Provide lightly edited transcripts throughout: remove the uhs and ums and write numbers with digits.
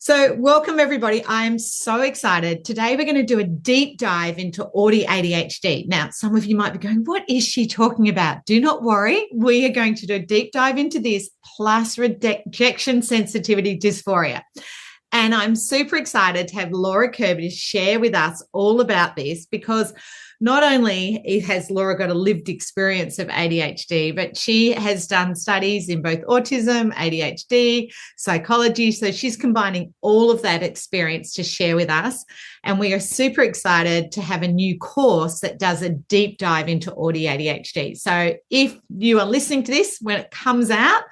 So welcome, everybody. I'm so excited. Today, we're going to do a deep dive into AuDHD. Now, some of you might be going, what is she talking about? Do not worry. We are going to do a deep dive into this, plus rejection sensitivity dysphoria. And I'm super excited to have Laura Kerbey to share with us all about this, because not only has Laura got a lived experience of ADHD, but she has done studies in both autism, ADHD, psychology. So she's combining all of that experience to share with us. And we are super excited to have a new course that does a deep dive into AuDHD. So if you are listening to this when it comes out,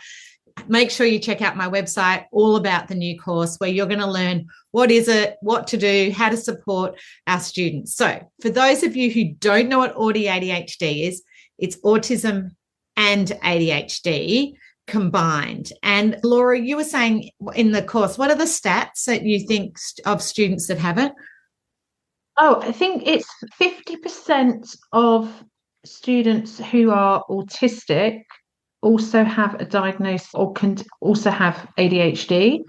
make sure you check out my website, all about the new course, where you're going to learn what is it, what to do, how to support our students. So for those of you who don't know what AuDHD is, it's autism and ADHD combined. And Laura, you were saying in the course, what are the stats that you think of students that have it? Oh, I think it's 50% of students who are autistic also have a diagnosis or can also have ADHD.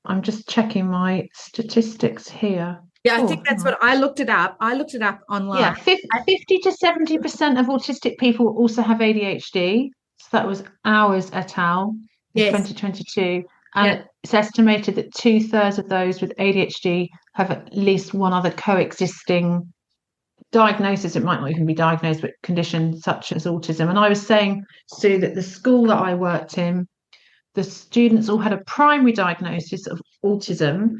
I'm just checking my statistics here. Yeah, I think that's what I looked it up. I looked it up online. Yeah, 50 to 70% of autistic people also have ADHD. So that was ours et al. In 2022. And it's estimated that 2/3 of those with ADHD have at least one other coexisting diagnosis. It might not even be diagnosed, but conditions such as autism. And I was saying, Sue, that the school that I worked in, the students all had a primary diagnosis of autism,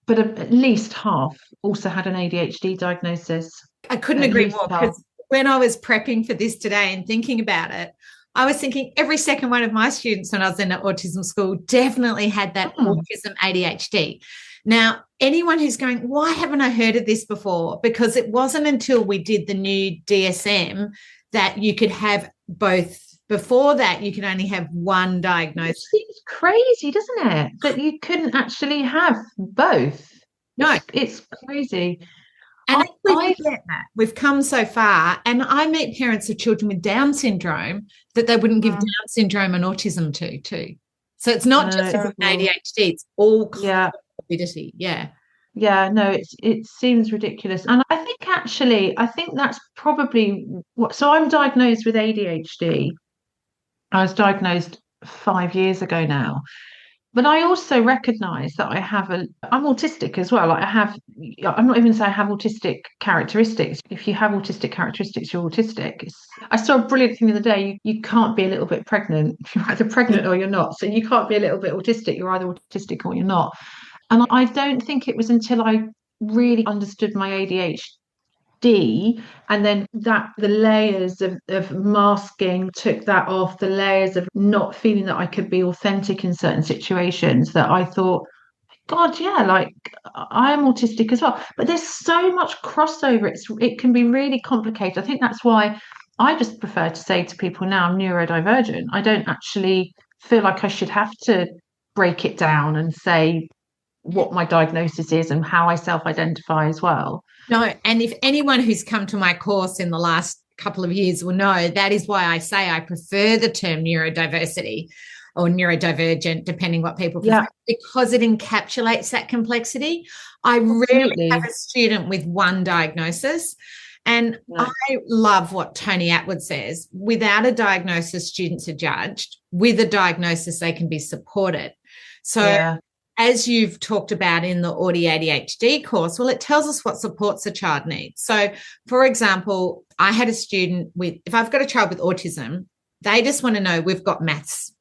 but at least half also had an ADHD diagnosis. I couldn't agree more, because when I was prepping for this today and thinking about it, I was thinking every second one of my students when I was in an autism school definitely had that autism ADHD. Now, anyone who's going, why haven't I heard of this before? Because it wasn't until we did the new DSM that you could have both. Before that, you could only have one diagnosis. It seems crazy, doesn't it? That you couldn't actually have both. No. It's crazy. And we've come so far. And I meet parents of children with Down syndrome that they wouldn't give Down syndrome and autism to, too. So it's not just ADHD, it's all comorbidity. Yeah, no, it seems ridiculous. And I think that's probably what. So I'm diagnosed with ADHD. I was diagnosed 5 years ago now. But I also recognize that I'm autistic as well. I'm not even saying I have autistic characteristics. If you have autistic characteristics, you're autistic. I saw a brilliant thing the other day. You can't be a little bit pregnant. You're either pregnant or you're not. So you can't be a little bit autistic. You're either autistic or you're not. And I don't think it was until I really understood my ADHD, and then the layers of masking took that off, the layers of not feeling that I could be authentic in certain situations, that I thought, God, yeah, like I am autistic as well. But there's so much crossover. It can be really complicated. I think that's why I just prefer to say to people now, I'm neurodivergent. I don't actually feel like I should have to break it down and say what my diagnosis is and how I self-identify as well. No, and if anyone who's come to my course in the last couple of years will know, that is why I say I prefer the term neurodiversity or neurodivergent, depending what people prefer, because it encapsulates that complexity. I rarely have a student with one diagnosis. And I love what Tony Attwood says. Without a diagnosis, students are judged. With a diagnosis, they can be supported. So as you've talked about in the AuDHD course, well, it tells us what supports a child needs. So, for example, I had a student if I've got a child with autism, they just want to know we've got maths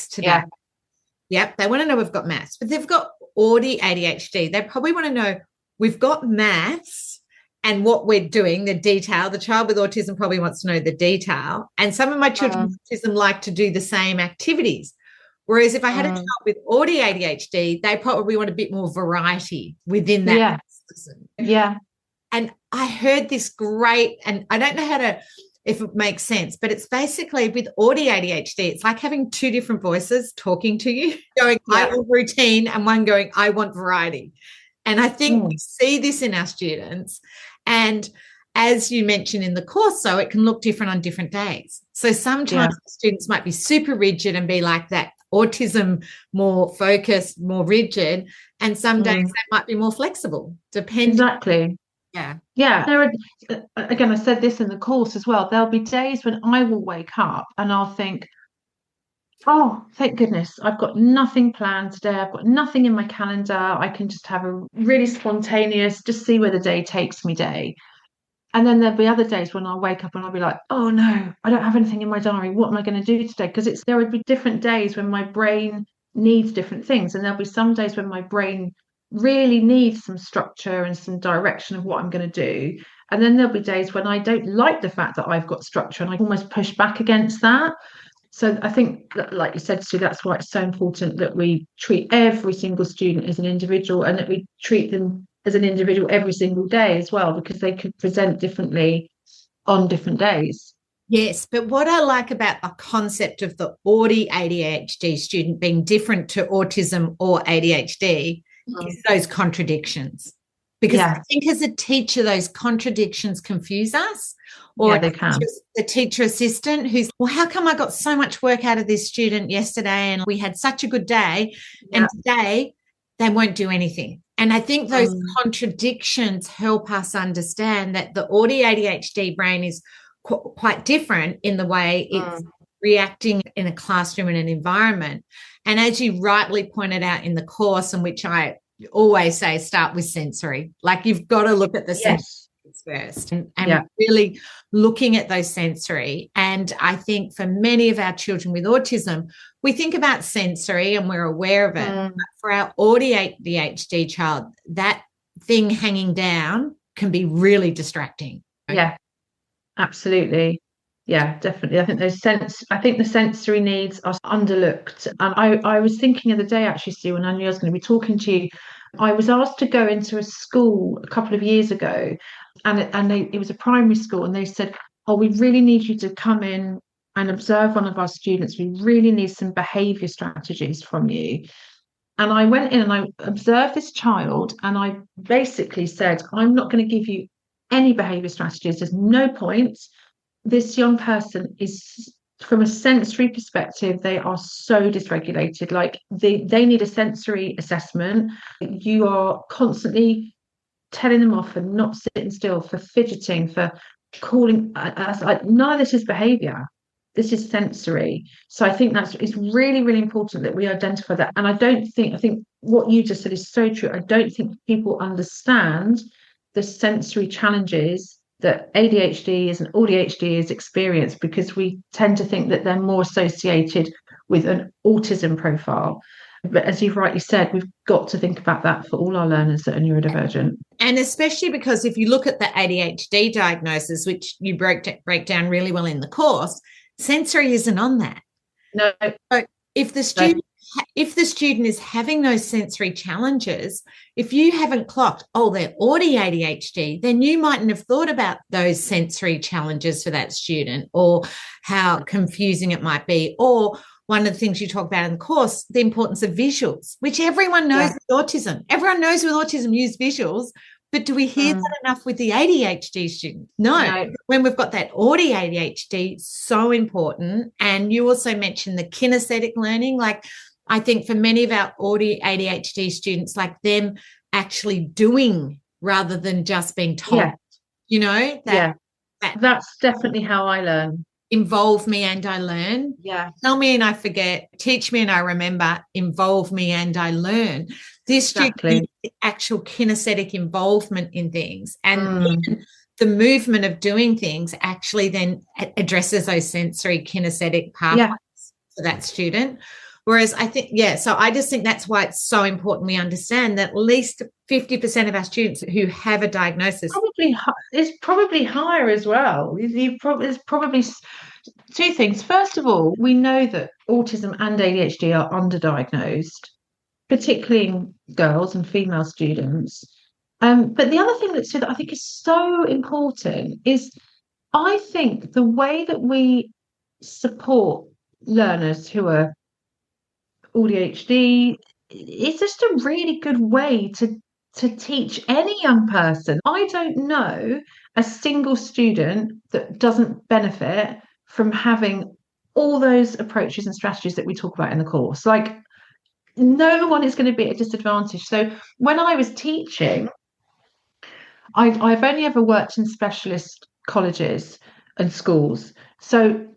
today. Yep, they want to know we've got maths. But they've got AuDHD. They probably want to know we've got maths and what we're doing, the detail. The child with autism probably wants to know the detail. And some of my children with autism like to do the same activities. Whereas if I had a child with AuDHD, they probably want a bit more variety within that. And I heard this great, and I don't know if it makes sense, but it's basically with AuDHD, it's like having two different voices talking to you, going, I want routine, and one going, I want variety. And I think we see this in our students. And as you mentioned in the course, so it can look different on different days. So sometimes students might be super rigid and be like that autism more focused, more rigid, and some days they might be more flexible, depending. Exactly. Yeah. There are, again, I said this in the course as well. There'll be days when I will wake up and I'll think, oh, thank goodness, I've got nothing planned today. I've got nothing in my calendar. I can just have a really spontaneous, just see where the day takes me day. And then there'll be other days when I'll wake up and I'll be like, oh no, I don't have anything in my diary. What am I going to do today? Because there would be different days when my brain needs different things. And there'll be some days when my brain really needs some structure and some direction of what I'm going to do. And then there'll be days when I don't like the fact that I've got structure and I almost push back against that. So I think, like you said, Sue, that's why it's so important that we treat every single student as an individual and that we treat them as an individual every single day as well, because they could present differently on different days. Yes, but what I like about the concept of the AuDHD student being different to autism or ADHD is those contradictions. Because I think as a teacher, those contradictions confuse us. Or they can. The teacher assistant who's, well, how come I got so much work out of this student yesterday and we had such a good day, and today they won't do anything? And I think those contradictions help us understand that the AuDHD brain is quite different in the way it's reacting in a classroom and an environment. And as you rightly pointed out in the course, in which I always say start with sensory, like you've got to look at the sensory first and really looking at those sensory. And I think for many of our children with autism, we think about sensory and we're aware of it. But for our AuDHD child, that thing hanging down can be really distracting. Yeah, absolutely. Yeah, definitely. I think the sensory needs are underlooked. And I was thinking of the day, actually, Sue, when I knew I was going to be talking to you, I was asked to go into a school a couple of years ago, and it was a primary school, and they said, oh, we really need you to come in and observe one of our students. We really need some behaviour strategies from you. And I went in and I observed this child, and I basically said, I'm not going to give you any behaviour strategies. There's no point. This young person is, from a sensory perspective, they are so dysregulated. Like they need a sensory assessment. You are constantly telling them off for not sitting still, for fidgeting, for calling. Like, none of this is behaviour. This is sensory. So I think it's really, really important that we identify that. And I think what you just said is so true. I don't think people understand the sensory challenges that ADHD and AuDHD is experienced, because we tend to think that they're more associated with an autism profile. But as you've rightly said, we've got to think about that for all our learners that are neurodivergent. And especially because if you look at the ADHD diagnosis, which you break down really well in the course, sensory isn't on that. No. So if the student is having those sensory challenges, if you haven't clocked, oh, they're AuDHD, then you mightn't have thought about those sensory challenges for that student, or how confusing it might be. Or one of the things you talk about in the course, the importance of visuals, which everyone knows with autism. Everyone knows with autism use visuals, but do we hear that enough with the ADHD student? No. When we've got that AuDHD, so important. And you also mentioned the kinesthetic learning. Like, I think for many of our ADHD students, like them actually doing rather than just being told, you know, that's definitely how I learn. Involve me and I learn. Yeah. Tell me and I forget. Teach me and I remember. Involve me and I learn. This student needs the actual kinesthetic involvement in things, and the movement of doing things actually then addresses those sensory kinesthetic pathways for that student. Whereas I think, so I just think that's why it's so important we understand that at least 50% of our students who have a diagnosis is probably higher as well. There's probably two things. First of all, we know that autism and ADHD are underdiagnosed, particularly in girls and female students. But the other thing that I think is so important is, I think the way that we support learners who are AuDHD is just a really good way to teach any young person. I don't know a single student that doesn't benefit from having all those approaches and strategies that we talk about in the course. Like, no one is going to be at a disadvantage. So when I was teaching, I've only ever worked in specialist colleges and schools. So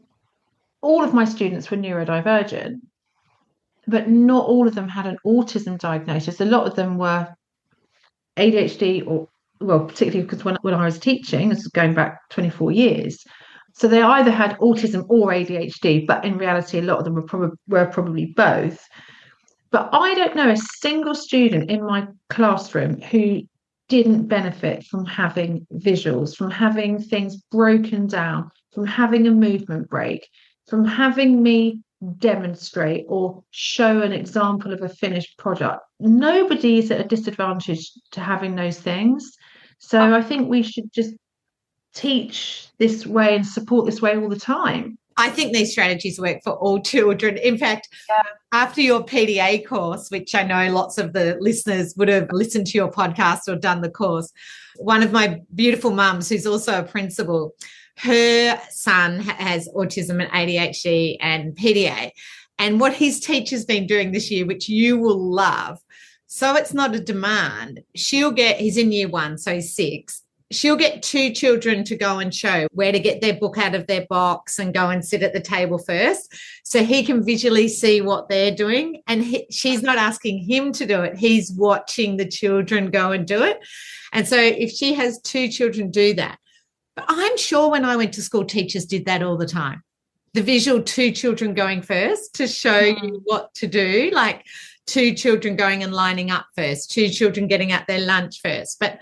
all of my students were neurodivergent, but not all of them had an autism diagnosis. A lot of them were ADHD, or, well, particularly because when I was teaching, this is going back 24 years. So they either had autism or ADHD, but in reality, a lot of them were probably both. But I don't know a single student in my classroom who didn't benefit from having visuals, from having things broken down, from having a movement break, from having me demonstrate or show an example of a finished product. Nobody is at a disadvantage to having those things. So I think we should just teach this way and support this way all the time. I think these strategies work for all children. In fact, after your PDA course, which I know lots of the listeners would have listened to your podcast or done the course, one of my beautiful mums, who's also a principal, her son has autism and ADHD and PDA. And what his teacher's been doing this year, which you will love, so it's not a demand, he's in year 1, so he's 6. She'll get 2 children to go and show where to get their book out of their box and go and sit at the table first, so he can visually see what they're doing. And she's not asking him to do it. He's watching the children go and do it. And so if she has 2 children do that, but I'm sure when I went to school, teachers did that all the time. The visual 2 children going first to show you what to do, like 2 children going and lining up first, 2 children getting out their lunch first. But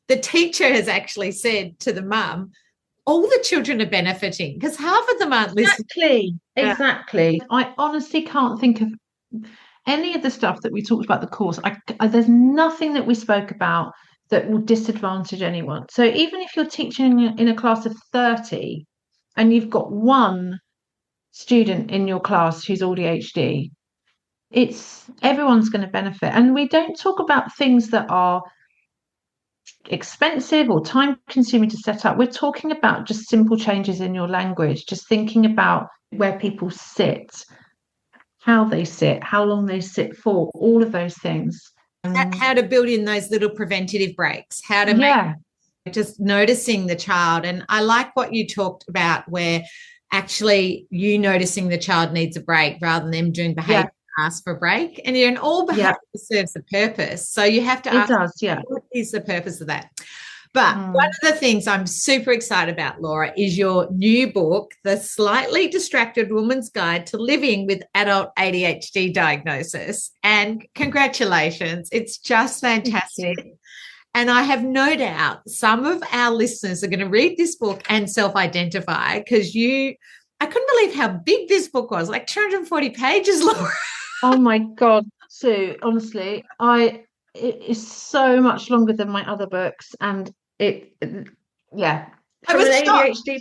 the teacher has actually said to the mum, all the children are benefiting because half of them aren't listening. Exactly. I honestly can't think of any of the stuff that we talked about the course. There's nothing that we spoke about that will disadvantage anyone. So even if you're teaching in a class of 30 and you've got 1 student in your class who's ADHD, everyone's going to benefit. And we don't talk about things that are expensive or time consuming to set up. We're talking about just simple changes in your language, just thinking about where people sit, how they sit, how long they sit for, all of those things. How to build in those little preventative breaks, how to make just noticing the child. And I like what you talked about, where actually you noticing the child needs a break rather than them doing behavior ask for a break. And all behavior serves a purpose, so you have to ask, what is the purpose of that? But one of the things I'm super excited about, Laura, is your new book, The Slightly Distracted Woman's Guide to Living with Adult ADHD Diagnosis. And congratulations, it's just fantastic. And I have no doubt some of our listeners are going to read this book and self-identify, because I couldn't believe how big this book was, like 240 pages, Laura. Oh my God, Sue, honestly, it is so much longer than my other books. And it was ADHD.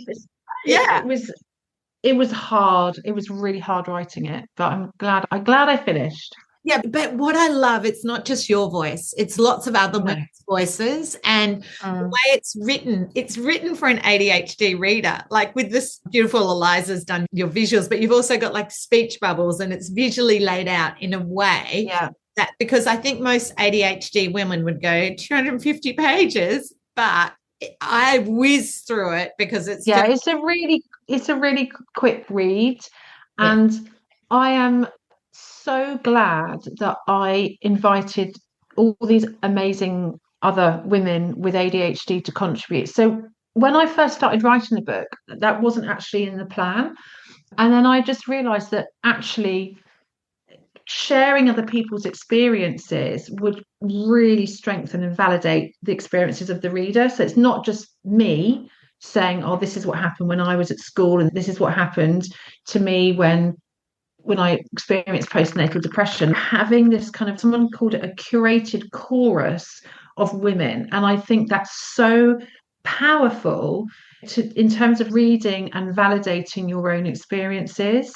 It was hard. It was really hard writing it, but I'm glad I finished. Yeah, but what I love, it's not just your voice, it's lots of other women's voices. And the way it's written for an ADHD reader. Like with this beautiful Eliza's done your visuals, but you've also got like speech bubbles, and it's visually laid out in a way that, because I think most ADHD women would go 250 pages, but I whiz through it because it's it's a really quick read. And I am so glad that I invited all these amazing other women with ADHD to contribute. So when I first started writing the book, that wasn't actually in the plan. And then I just realized that actually sharing other people's experiences would really strengthen and validate the experiences of the reader. So it's not just me saying, oh, this is what happened when I was at school, and this is what happened to me when I experienced postnatal depression. Having this kind of, someone called it a curated chorus of women. And I think that's so powerful in terms of reading and validating your own experiences.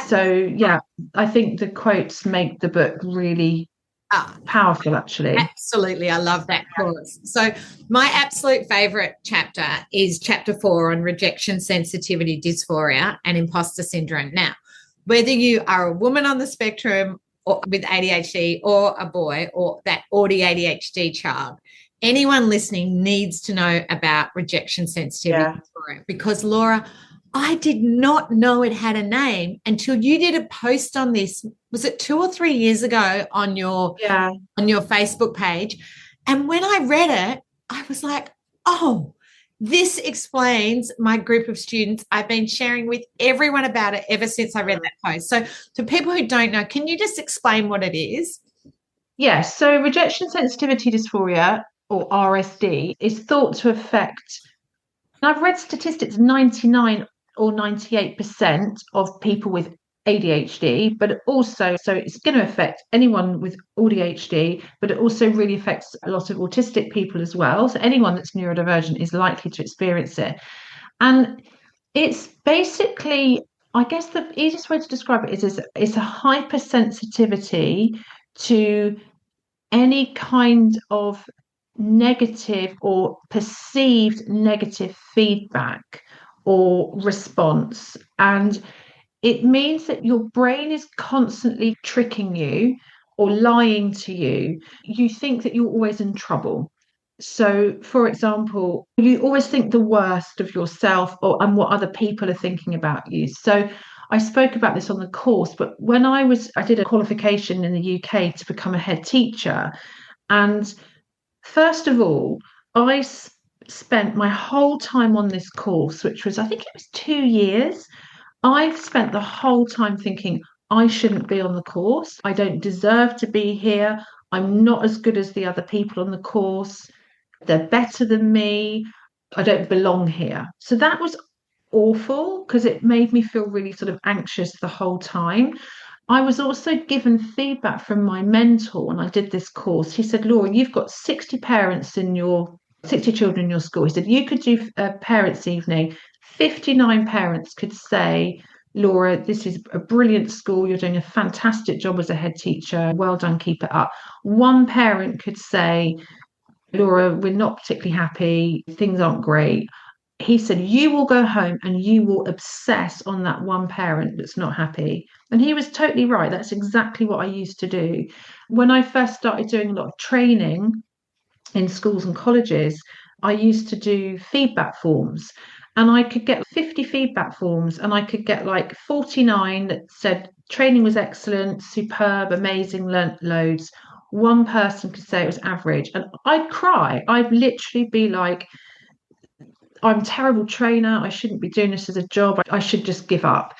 So, I think the quotes make the book really Powerful, actually. Absolutely. I love that course. So my absolute favorite chapter is chapter 4 on rejection sensitivity dysphoria and imposter syndrome. Now, whether you are a woman on the spectrum or with ADHD or a boy or that AuDHD child, anyone listening needs to know about rejection sensitivity dysphoria, because Laura, I did not know it had a name until you did a post on this. Was it 2 or 3 years ago on your Facebook page? And when I read it, I was like, oh, this explains my group of students. I've been sharing with everyone about it ever since I read that post. So to people who don't know, can you just explain what it is? Yes. So rejection sensitivity dysphoria, or RSD, is thought to affect, and I've read statistics, 99 or 98% of people with ADHD, but also, so it's going to affect anyone with AuDHD, but it also really affects a lot of autistic people as well. So anyone that's neurodivergent is likely to experience it. And it's basically, I guess the easiest way to describe it is it's a hypersensitivity to any kind of negative or perceived negative feedback or response. And it means that your brain is constantly tricking you or lying to you. You think that you're always in trouble. So, for example, you always think the worst of yourself and what other people are thinking about you. So, I spoke about this on the course, but when I did a qualification in the UK to become a head teacher. And first of all, I spent my whole time on this course, which was, I think it was 2 years. I've spent the whole time thinking, I shouldn't be on the course. I don't deserve to be here. I'm not as good as the other people on the course. They're better than me. I don't belong here. So that was awful because it made me feel really sort of anxious the whole time. I was also given feedback from my mentor when I did this course. He said, Laura, you've got 60 children in your school. He said, you could do a parents' evening. 59 parents could say, Laura, this is a brilliant school. You're doing a fantastic job as a head teacher. Well done, keep it up. One parent could say, Laura, we're not particularly happy. Things aren't great. He said, you will go home and you will obsess on that one parent that's not happy. And he was totally right. That's exactly what I used to do. When I first started doing a lot of training in schools and colleges, I used to do feedback forms. And I could get 50 feedback forms and I could get like 49 that said training was excellent, superb, amazing, learnt loads. One person could say it was average. And I'd cry. I'd literally be like, I'm a terrible trainer. I shouldn't be doing this as a job. I should just give up.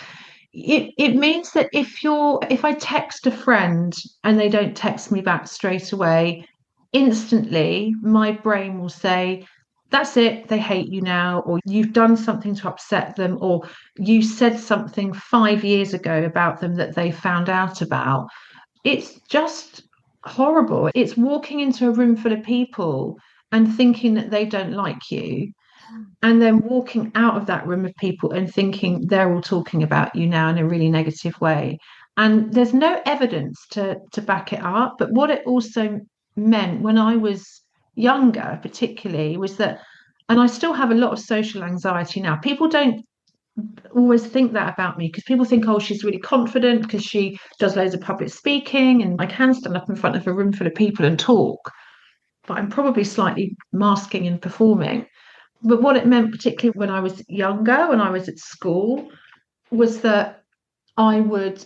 It means that if I text a friend and they don't text me back straight away, instantly my brain will say, that's it, they hate you now, or you've done something to upset them, or you said something 5 years ago about them that they found out about. It's just horrible. It's walking into a room full of people and thinking that they don't like you, and then walking out of that room of people and thinking they're all talking about you now in a really negative way. And there's no evidence to back it up. But what it also meant when I was younger, particularly, was that, and I still have a lot of social anxiety now. People don't always think that about me because people think, oh, she's really confident because she does loads of public speaking and I can stand up in front of a room full of people and talk. But I'm probably slightly masking and performing. But what it meant, particularly when I was younger, when I was at school, was that I would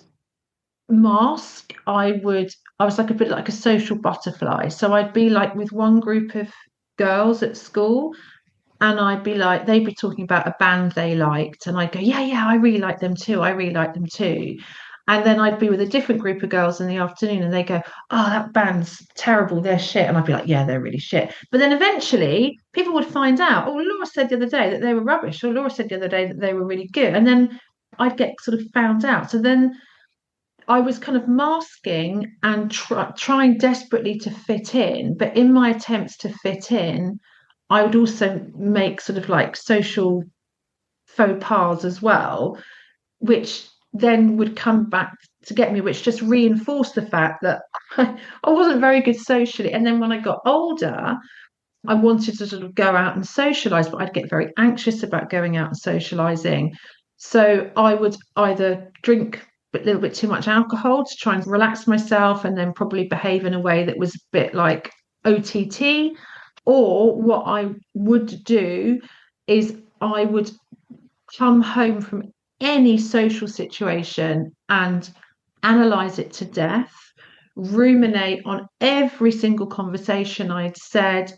mask. I was like a bit like a social butterfly. So I'd be like with one group of girls at school, and I'd be like, they'd be talking about a band they liked, and I'd go, yeah, I really like them too. I really like them too. And then I'd be with a different group of girls in the afternoon and they go, oh, that band's terrible, they're shit. And I'd be like, yeah, they're really shit. But then eventually people would find out, oh, Laura said the other day that they were rubbish, or Laura said the other day that they were really good. And then I'd get sort of found out. So then I was kind of masking and trying desperately to fit in. But in my attempts to fit in, I would also make sort of like social faux pas as well, which then would come back to get me, which just reinforced the fact that I wasn't very good socially. And then when I got older, I wanted to sort of go out and socialize, but I'd get very anxious about going out and socializing. So I would either drink a little bit too much alcohol to try and relax myself, and then probably behave in a way that was a bit like OTT. Or what I would do is I would come home from any social situation and analyze it to death, ruminate on every single conversation I'd said,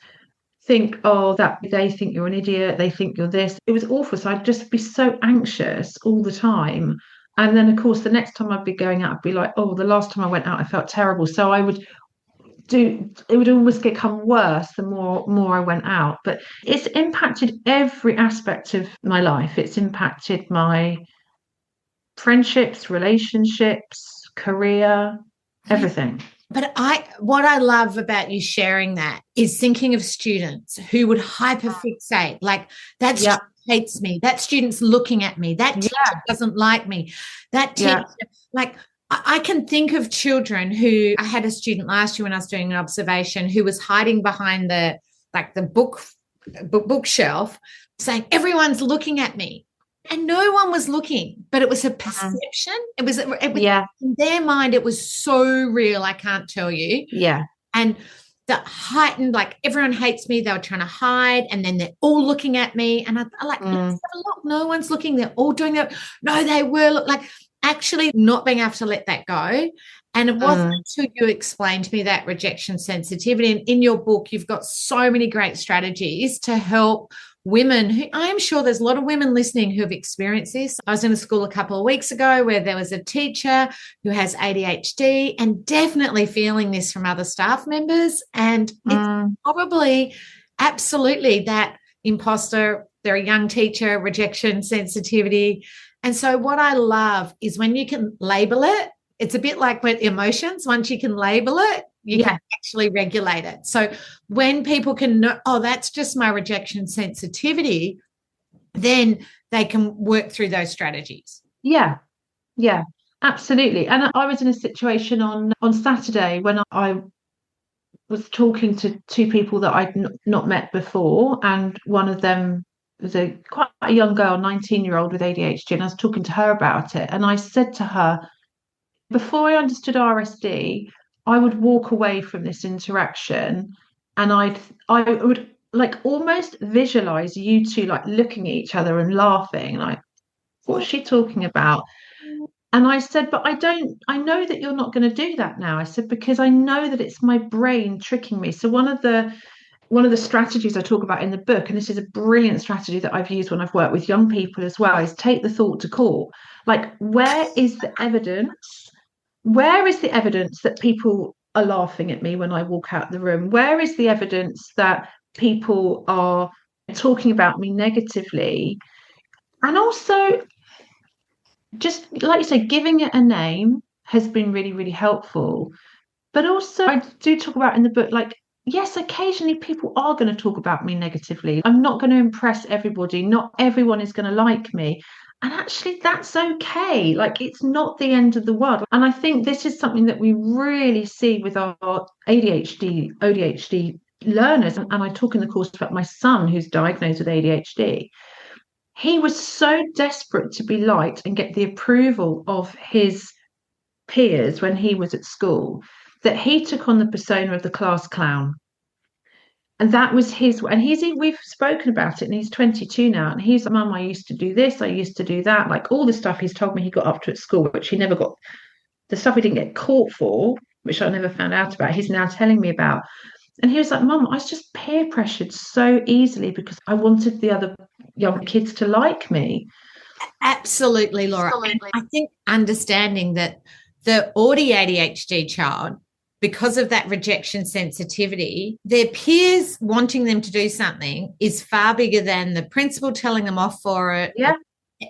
think, oh, that they think you're an idiot, they think you're this. It was awful. So I'd just be so anxious all the time. And then, of course, the next time I'd be going out, I'd be like, oh, the last time I went out, I felt terrible. So it would always become worse the more I went out. But it's impacted every aspect of my life. It's impacted my friendships, relationships, career, everything. But what I love about you sharing that is thinking of students who would hyperfixate, like that student hates me, that student's looking at me, that teacher doesn't like me, that teacher, like I can think of children who, I had a student last year when I was doing an observation who was hiding behind the bookshelf saying, everyone's looking at me. And no one was looking, but it was a perception. It was in their mind, it was so real, I can't tell you. Yeah. And the heightened, like, everyone hates me. They were trying to hide, and then they're all looking at me. And I like, let's have a look. No one's looking. They're all doing it. No, they were like actually not being able to let that go. And it wasn't until you explained to me that rejection sensitivity. And in your book, you've got so many great strategies to help women who, I am sure there's a lot of women listening who have experienced this. I was in a school a couple of weeks ago where there was a teacher who has ADHD and definitely feeling this from other staff members. And it's probably absolutely that imposter, they're a young teacher, rejection sensitivity. And so what I love is when you can label it, it's a bit like with emotions. Once you can label it, you can actually regulate it. So when people can know, oh, that's just my rejection sensitivity, then they can work through those strategies. Yeah, absolutely. And I was in a situation on Saturday when I was talking to two people that I'd not met before, and one of them was quite a young girl, 19-year-old with ADHD, and I was talking to her about it. And I said to her, before I understood RSD, I would walk away from this interaction and I would like almost visualize you two like looking at each other and laughing, like, what's she talking about? And I said, but I know that you're not going to do that now. I said, because I know that it's my brain tricking me. So one of the strategies I talk about in the book, and this is a brilliant strategy that I've used when I've worked with young people as well, is take the thought to court. Like, where is the evidence? Where is the evidence that people are laughing at me when I walk out the room? Where is the evidence that people are talking about me negatively? And also, just like you say, giving it a name has been really, really helpful. But also, I do talk about in the book, like, yes, occasionally people are going to talk about me negatively. I'm not going to impress everybody. Not everyone is going to like me. And actually, that's okay. Like, it's not the end of the world. And I think this is something that we really see with our AuDHD learners. And I talk in the course about my son who's diagnosed with ADHD. He was so desperate to be liked and get the approval of his peers when he was at school that he took on the persona of the class clown. And that was we've spoken about it, and he's 22 now, and he's like, Mum, I used to do this, I used to do that, like all the stuff he's told me he got up to at school, which he never got, the stuff he didn't get caught for, which I never found out about, he's now telling me about. And he was like, Mum, I was just peer pressured so easily because I wanted the other young kids to like me. Absolutely, Laura. Absolutely. And I think understanding that the AuDHD child, because of that rejection sensitivity, their peers wanting them to do something is far bigger than the principal telling them off for it. Yeah.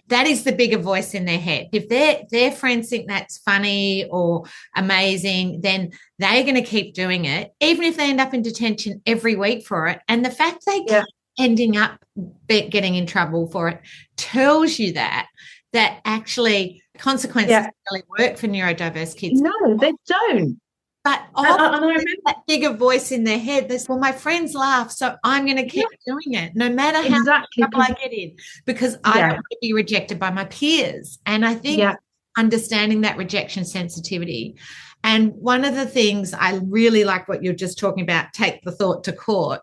That is the bigger voice in their head. If their friends think that's funny or amazing, then they're going to keep doing it, even if they end up in detention every week for it. And the fact they keep ending up getting in trouble for it tells you that actually Consequences really work for neurodiverse kids. No, they don't. But often I remember that bigger voice in their head. They say, well, my friends laugh, so I'm going to keep doing it, no matter how much trouble I get in, because I don't want to be rejected by my peers. And I think understanding that rejection sensitivity. And one of the things I really like what you're just talking about, take the thought to court.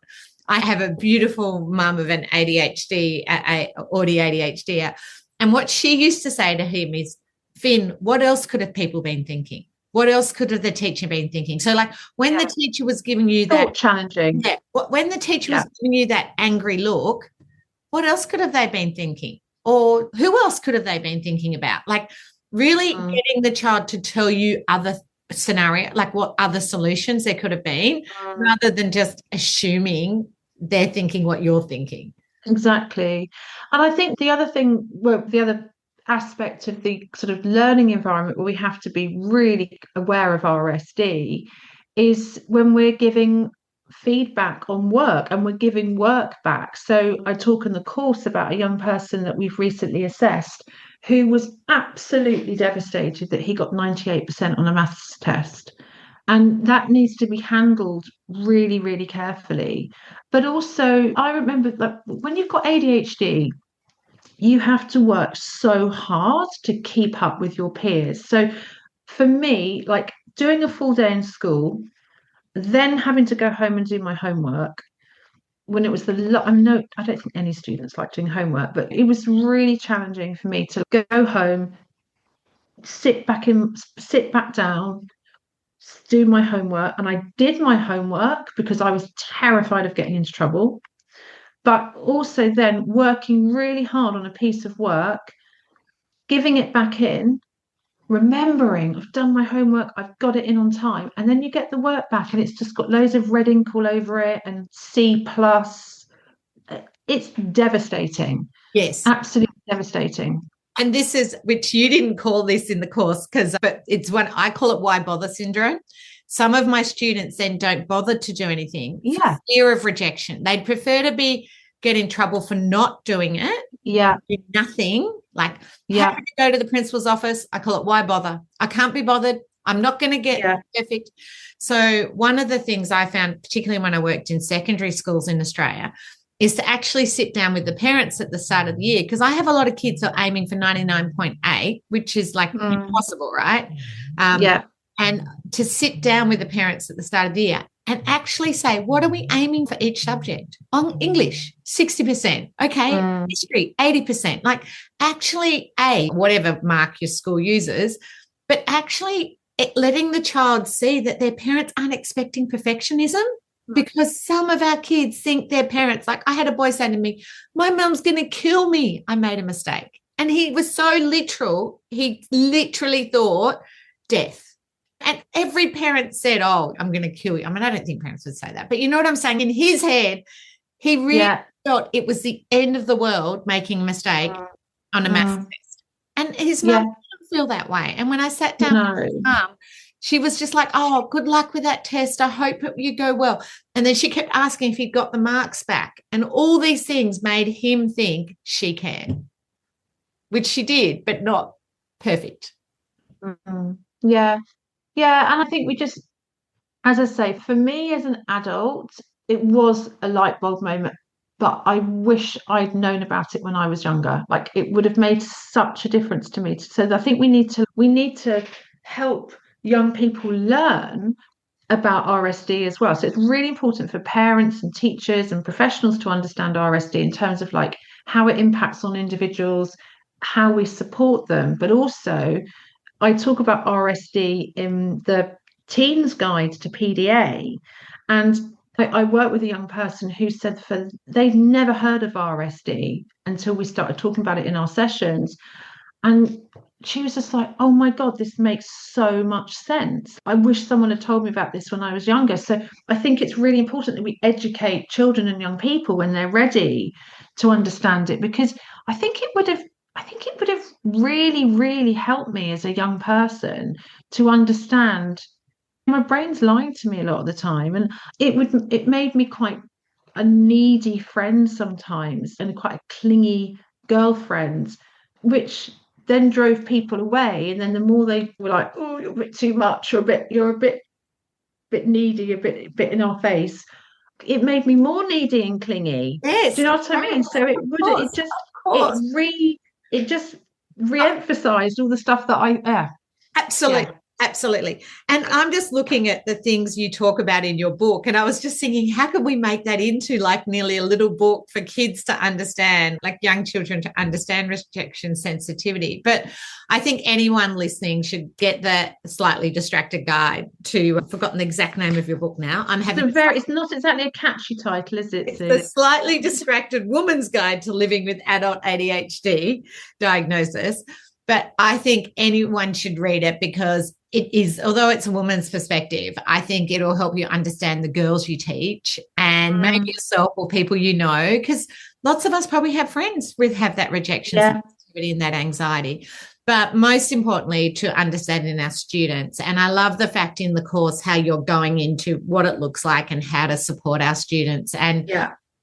I have a beautiful mum of an ADHD, AuDHD, and what she used to say to him is, Finn, what else could have people been thinking? What else could have the teacher been thinking? So, like, when the teacher was giving you that challenging, when the teacher was giving you that angry look, what else could have they been thinking? Or who else could have they been thinking about? Like, really getting the child to tell you other scenario, like what other solutions there could have been, rather than just assuming they're thinking what you're thinking. Exactly. And I think the other thing, the other aspect of the sort of learning environment where we have to be really aware of RSD is when we're giving feedback on work and we're giving work back. So I talk in the course about a young person that we've recently assessed who was absolutely devastated that he got 98% on a maths test. And that needs to be handled really, really carefully. But also, I remember, like, when you've got ADHD, you have to work so hard to keep up with your peers. So for me, like, doing a full day in school, then having to go home and do my homework, when it was I don't think any students like doing homework, but it was really challenging for me to go home, sit back down, do my homework. And I did my homework because I was terrified of getting into trouble, but also then working really hard on a piece of work, giving it back in, remembering I've done my homework, I've got it in on time, and then you get the work back and it's just got loads of red ink all over it and C+. It's devastating. Yes, absolutely devastating. And this is, which you didn't call this in the course, but it's what I call it, why bother syndrome. Some of my students then don't bother to do anything for fear of rejection. They'd prefer to get in trouble for not doing it. Do nothing. Like, have to go to the principal's office. I call it why bother. I can't be bothered. I'm not going to get perfect. So one of the things I found, particularly when I worked in secondary schools in Australia, is to actually sit down with the parents at the start of the year, because I have a lot of kids who are aiming for 99.8, which is like impossible, right? And to sit down with the parents at the start of the year and actually say, what are we aiming for each subject? On English, 60%. Okay, history, 80%. Like, actually, whatever mark your school uses, but actually letting the child see that their parents aren't expecting perfectionism. Because some of our kids think their parents, like, I had a boy say to me, my mum's going to kill me. I made a mistake. And he was so literal. He literally thought death. And every parent said, oh, I'm going to kill you. I mean, I don't think parents would say that, but you know what I'm saying? In his head, he really thought it was the end of the world making a mistake on a maths test. And his mum didn't feel that way. And when I sat down with his mum, she was just like, oh, good luck with that test. I hope you go well. And then she kept asking if he'd got the marks back. And all these things made him think she cared, which she did, but not perfect. Yeah. And I think we just, as I say, for me as an adult, it was a light bulb moment. But I wish I'd known about it when I was younger. Like, it would have made such a difference to me. So I think we need to help young people learn about RSD as well. So it's really important for parents and teachers and professionals to understand RSD in terms of, like, how it impacts on individuals, how we support them. But also, I talk about RSD in the Teens Guide to PDA. And I work with a young person who said they'd never heard of RSD until we started talking about it in our sessions. And she was just like, oh my God, this makes so much sense. I wish someone had told me about this when I was younger. So I think it's really important that we educate children and young people when they're ready to understand it, because I think it would have really, really helped me as a young person to understand. My brain's lying to me a lot of the time, and it made me quite a needy friend sometimes and quite a clingy girlfriend, which then drove people away. And then the more they were like, oh, you're a bit too much, you're a bit needy, a bit in our face, it made me more needy and clingy. Yes. Do you know what I mean? So it just re-emphasized all the stuff that Absolutely. Yeah. Absolutely. And I'm just looking at the things you talk about in your book, and I was just thinking, how could we make that into like nearly a little book for kids to understand, like young children to understand rejection sensitivity? But I think anyone listening should get that Slightly Distracted Guide to, I've forgotten the exact name of your book now. It's not exactly a catchy title, is it? It's the Slightly Distracted Woman's Guide to Living with Adult ADHD Diagnosis. But I think anyone should read it, because it is, although it's a woman's perspective, I think it'll help you understand the girls you teach and maybe yourself or people you know, because lots of us probably have friends have that rejection sensitivity and that anxiety. But most importantly, to understanding our students. And I love the fact in the course how you're going into what it looks like and how to support our students. And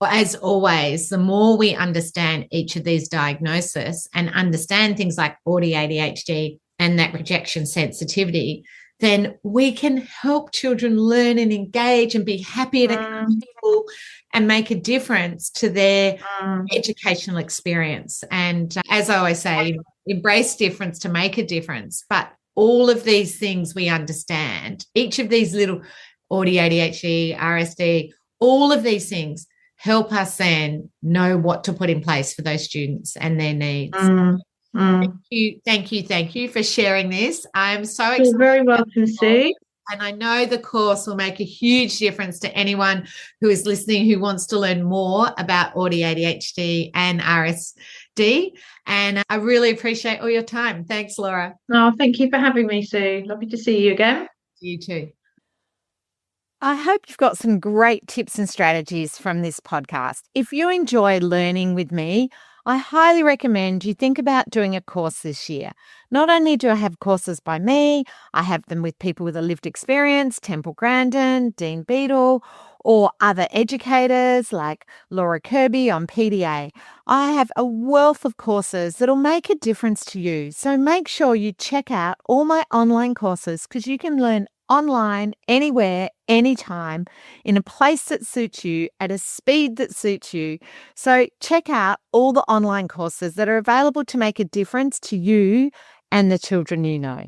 as always, the more we understand each of these diagnoses and understand things like AuDHD and that rejection sensitivity, then we can help children learn and engage and be happy and accountable and make a difference to their educational experience. And as I always say, embrace difference to make a difference. But all of these things we understand, each of these little AuDHD, RSD, all of these things help us then know what to put in place for those students and their needs. Thank you for sharing this. I'm so excited. You're very welcome, Sue. And I know the course will make a huge difference to anyone who is listening who wants to learn more about AuDHD and RSD. And I really appreciate all your time. Thanks, Laura. Oh, thank you for having me, Sue. Lovely to see you again. You too. I hope you've got some great tips and strategies from this podcast. If you enjoy learning with me, I highly recommend you think about doing a course this year. Not only do I have courses by me, I have them with people with a lived experience, Temple Grandin, Dean Beadle, or other educators like Laura Kerbey on PDA. I have a wealth of courses that'll make a difference to you. So make sure you check out all my online courses, because you can learn online, anywhere, anytime, in a place that suits you, at a speed that suits you. So check out all the online courses that are available to make a difference to you and the children you know.